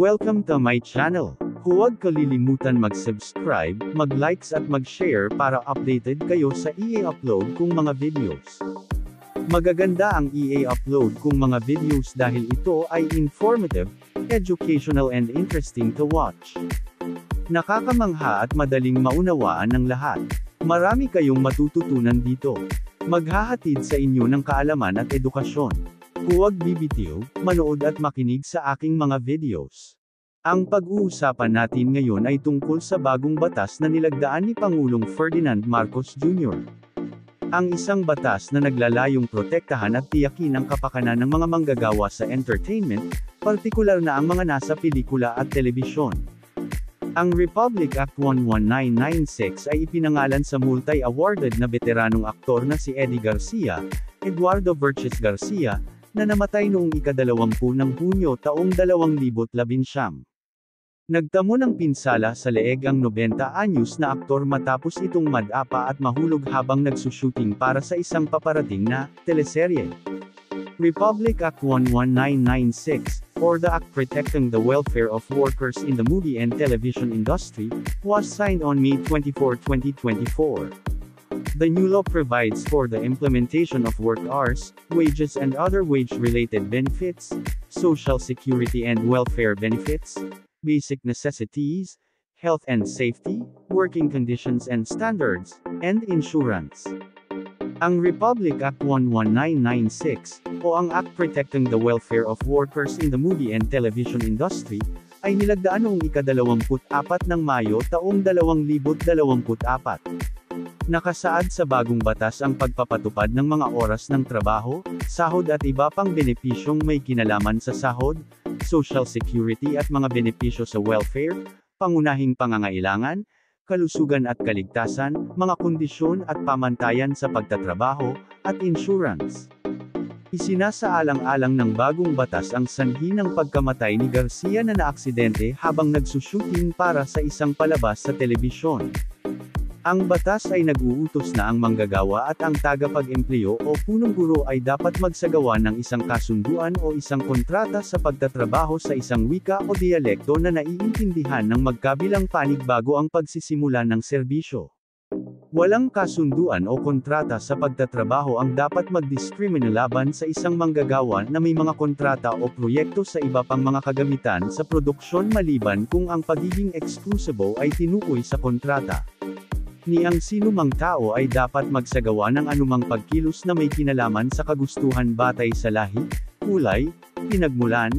Welcome to my channel. Huwag kalilimutan mag-subscribe, mag-likes at mag-share para updated kayo sa i-upload kong mga videos. Magaganda ang i-upload kong mga videos dahil ito ay informative, educational and interesting to watch. Nakakamangha at madaling maunawaan ng lahat. Marami kayong matututunan dito. Maghahatid sa inyo ng kaalaman at edukasyon. Huwag bibitiw, manood at makinig sa aking mga videos. Ang pag-uusapan natin ngayon ay tungkol sa bagong batas na nilagdaan ni Pangulong Ferdinand Marcos Jr. Ang isang batas na naglalayong protektahan at tiyakin ang kapakanan ng mga manggagawa sa entertainment, partikular na ang mga nasa pelikula at telebisyon. Ang Republic Act 11996 ay ipinangalan sa multi-awarded na veteranong aktor na si Eddie Garcia, Eduardo Verches Garcia, na namatay noong ika-20 ng Hunyo taong 2019. Nagtamo ng pinsala sa leeg ang 90 anyos na aktor matapos itong madapa at mahulog habang nagsushooting para sa isang paparating na teleserye. Republic Act 11996, or the Act Protecting the Welfare of Workers in the Movie and Television Industry, was signed on May 24, 2024. The new law provides for the implementation of work hours, wages and other wage-related benefits, social security and welfare benefits, basic necessities, health and safety, working conditions and standards, and insurance. Ang Republic Act 11996, o ang Act Protecting the Welfare of Workers in the Movie and Television Industry, ay nilagdaan noong ika-24 ng Mayo taong 2024. Nakasaad sa bagong batas ang pagpapatupad ng mga oras ng trabaho, sahod at iba pang benepisyong may kinalaman sa sahod, social security at mga benepisyo sa welfare, pangunahing pangangailangan, kalusugan at kaligtasan, mga kondisyon at pamantayan sa pagtatrabaho, at insurance. Isinasaalang-alang ng bagong batas ang sanhi ng pagkamatay ni Garcia na naaksidente habang nagsushooting para sa isang palabas sa telebisyon. Ang batas ay nag-uutos na ang manggagawa at ang tagapag-empleyo o punong guro ay dapat magsagawa ng isang kasunduan o isang kontrata sa pagtatrabaho sa isang wika o dialekto na naiintindihan ng magkabilang panig bago ang pagsisimula ng serbisyo. Walang kasunduan o kontrata sa pagtatrabaho ang dapat magdiskriminalaban sa isang manggagawa na may mga kontrata o proyekto sa iba pang mga kagamitan sa produksyon maliban kung ang pagiging eksklusibo ay tinukoy sa kontrata. Ni ang sinumang tao ay dapat magsagawa ng anumang pagkilos na may kinalaman sa kagustuhan batay sa lahi, kulay, pinagmulan,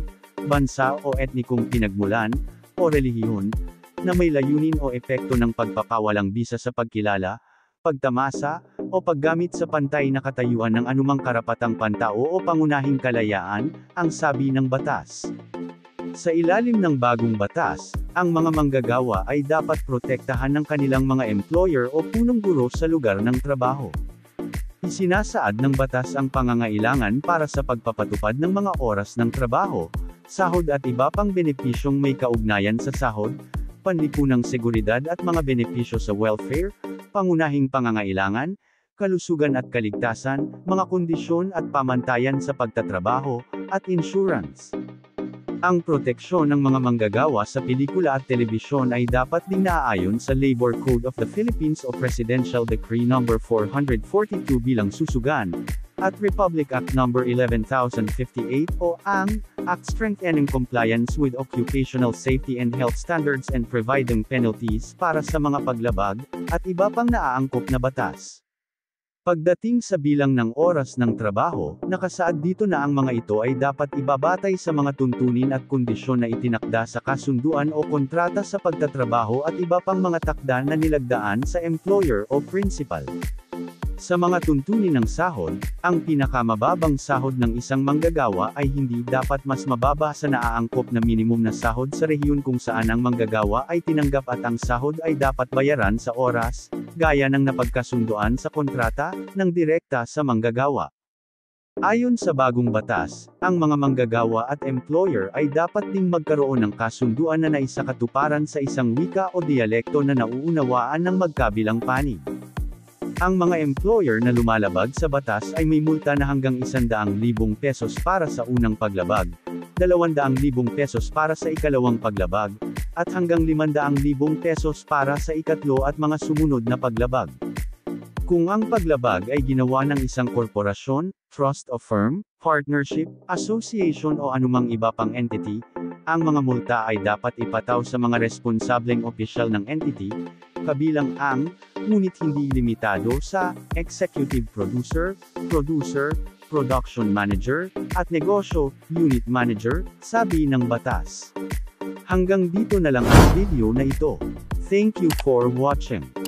bansa o etnikong pinagmulan, o relihiyon, na may layunin o epekto ng pagpapawalang bisa sa pagkilala, pagtamasa, o paggamit sa pantay na katayuan ng anumang karapatang pantao o pangunahing kalayaan, ang sabi ng batas. Sa ilalim ng bagong batas, ang mga manggagawa ay dapat protektahan ng kanilang mga employer o punong guro sa lugar ng trabaho. Isinasaad ng batas ang pangangailangan para sa pagpapatupad ng mga oras ng trabaho, sahod at iba pang benepisyong may kaugnayan sa sahod, panlipunang seguridad at mga benepisyo sa welfare, pangunahing pangangailangan, kalusugan at kaligtasan, mga kondisyon at pamantayan sa pagtatrabaho, at insurance. Ang proteksyon ng mga manggagawa sa pelikula at telebisyon ay dapat ding naaayon sa Labor Code of the Philippines o Presidential Decree No. 442 bilang susugan, at Republic Act No. 11058 o ang Act Strengthening Compliance with Occupational Safety and Health Standards and Providing Penalties para sa mga paglabag, at iba pang naaangkop na batas. Pagdating sa bilang ng oras ng trabaho, nakasaad dito na ang mga ito ay dapat ibabatay sa mga tuntunin at kondisyon na itinakda sa kasunduan o kontrata sa pagtatrabaho at iba pang mga takda na nilagdaan sa employer o principal. Sa mga tuntunin ng sahod, ang pinakamababang sahod ng isang manggagawa ay hindi dapat mas mababa sa naaangkop na minimum na sahod sa rehiyon kung saan ang manggagawa ay tinanggap at ang sahod ay dapat bayaran sa oras, gaya ng napagkasunduan sa kontrata, ng direkta sa manggagawa. Ayon sa bagong batas, ang mga manggagawa at employer ay dapat ding magkaroon ng kasunduan na naisakatuparan sa isang wika o dialekto na nauunawaan ng magkabilang panig. Ang mga employer na lumalabag sa batas ay may multa na hanggang 100,000 pesos para sa unang paglabag, 200,000 pesos para sa ikalawang paglabag, at hanggang 500,000 pesos para sa ikatlo at mga sumunod na paglabag. Kung ang paglabag ay ginawa ng isang korporasyon, trust o firm, partnership, association o anumang iba pang entity, ang mga multa ay dapat ipataw sa mga responsableng opisyal ng entity, kabilang ang, ngunit hindi limitado sa, executive producer, production manager, at negosyo, unit manager, sabi ng batas. Hanggang dito na lang ang video na ito. Thank you for watching.